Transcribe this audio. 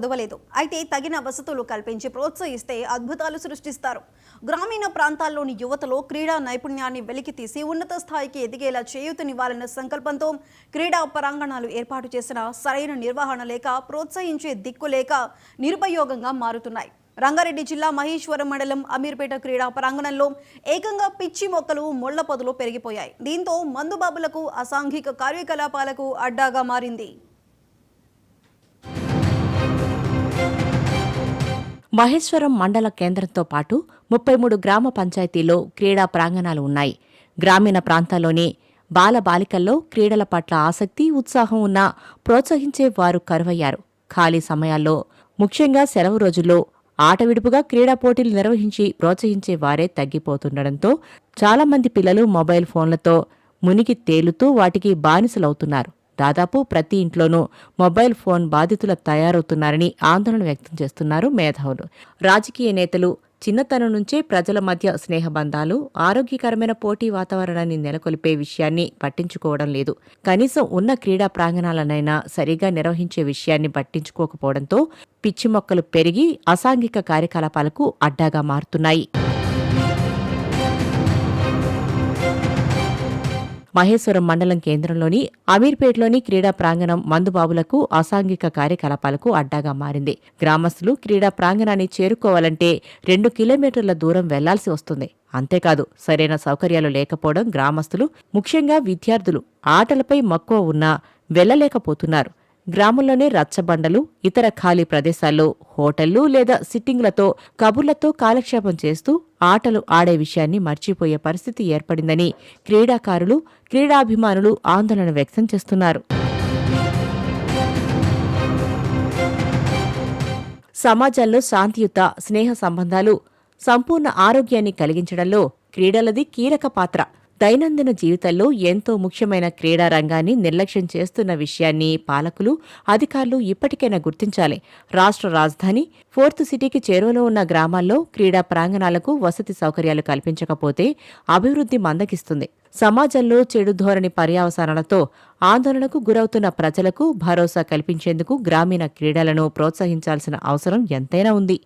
చదవలేదు. అయితే తగిన వసతులు కల్పించి ప్రోత్సహిస్తే అద్భుతాలు సృష్టిస్తారు. గ్రామీణ ప్రాంతాల్లోని యువతలో క్రీడా నైపుణ్యాన్ని వెలికితీసి ఉన్నత స్థాయికి ఎదిగేలా చేయూతనివ్వాలన్న సంకల్పంతో క్రీడా ప్రాంగణాలు ఏర్పాటు చేసిన సరైన నిర్వహణ లేక ప్రోత్సహించే దిక్కు లేక నిరుపయోగంగా మారుతున్నాయి. రంగారెడ్డి జిల్లా మహేశ్వరం మండలం అమీర్పేట క్రీడా ప్రాంగణంలో ఏకంగా పిచ్చి మొక్కలు ముళ్ల పొదలు పెరిగిపోయాయి. దీంతో మందుబాబులకు అసాంఘిక కార్యకలాపాలకు అడ్డాగా మారింది. మహేశ్వరం మండల కేంద్రంతో పాటు 33 గ్రామ పంచాయతీల్లో క్రీడా ప్రాంగణాలు ఉన్నాయి. గ్రామీణ ప్రాంతాల్లోని బాలబాలికల్లో క్రీడల పట్ల ఆసక్తి, ఉత్సాహం ఉన్నా ప్రోత్సహించే వారు కరువయ్యారు. ఖాళీ సమయాల్లో, ముఖ్యంగా సెలవు రోజుల్లో ఆట విడుపుగా క్రీడా పోటీలు నిర్వహించి ప్రోత్సహించే వారే తగ్గిపోతుండటంతో చాలామంది పిల్లలు మొబైల్ ఫోన్లతో మునిగి తేలుతూ వాటికి బానిసలవుతున్నారు. దాదాపు ప్రతి ఇంట్లోనూ మొబైల్ ఫోన్ బాధితులు తయారవుతున్నారని ఆందోళన వ్యక్తం చేస్తున్నారు మేధావులు. రాజకీయ నేతలు చిన్నతనం నుంచే ప్రజల మధ్య స్నేహబంధాలు, ఆరోగ్యకరమైన పోటీ వాతావరణాన్ని నెలకొల్పే విషయాన్ని పట్టించుకోవడం లేదు. కనీసం ఉన్న క్రీడా ప్రాంగణాలనైనా సరిగా నిర్వహించే విషయాన్ని పట్టించుకోకపోవడంతో పిచ్చి మొక్కలు పెరిగి అసాంఘిక కార్యకలాపాలకు అడ్డాగా మారుతున్నాయి. మహేశ్వరం మండలం కేంద్రంలోని అమీర్పేటలోని క్రీడా ప్రాంగణం మందుబాబులకు అసాంఘిక కార్యకలాపాలకు అడ్డాగా మారింది. గ్రామస్తులు క్రీడా ప్రాంగణాన్ని చేరుకోవాలంటే 2 కిలోమీటర్ల దూరం వెళ్లాల్సి వస్తుంది. అంతేకాదు, సరైన సౌకర్యాలు లేకపోవడం గ్రామస్తులు, ముఖ్యంగా విద్యార్థులు ఆటలపై మక్కువ ఉన్నా వెళ్లలేకపోతున్నారు. గ్రామంలోనే రచ్చబండలు, ఇతర ఖాళీ ప్రదేశాల్లో హోటళ్లు లేదా సిట్టింగ్లతో కబుర్లతో కాలక్షేపం చేస్తూ ఆటలు ఆడే విషయాన్ని మర్చిపోయే పరిస్థితి ఏర్పడిందని క్రీడాకారులు, క్రీడాభిమానులు ఆందోళన వ్యక్తం చేస్తున్నారు. సమాజంలో శాంతియుత, స్నేహ సంబంధాలు, సంపూర్ణ ఆరోగ్యాన్ని కలిగించడంలో క్రీడలది కీలక పాత్ర. దైనందిన జీవితంలో ఎంతో ముఖ్యమైన క్రీడా రంగాన్ని నిర్లక్ష్యం చేస్తున్న విషయాన్ని పాలకులు, అధికారులు ఇప్పటికైనా గుర్తించాలి. రాష్ట్ర రాజధాని 4th సిటీకి చేరువలో ఉన్న గ్రామాల్లో క్రీడా ప్రాంగణాలకు వసతి సౌకర్యాలు కల్పించకపోతే అభివృద్ధి మందగిస్తుంది. సమాజంలో చెడు ధోరణి పర్యవసానాలతో ఆందోళనకు గురవుతున్న ప్రజలకు భరోసా కల్పించేందుకు గ్రామీణ క్రీడలను ప్రోత్సహించాల్సిన అవసరం ఎంతైనా ఉంది.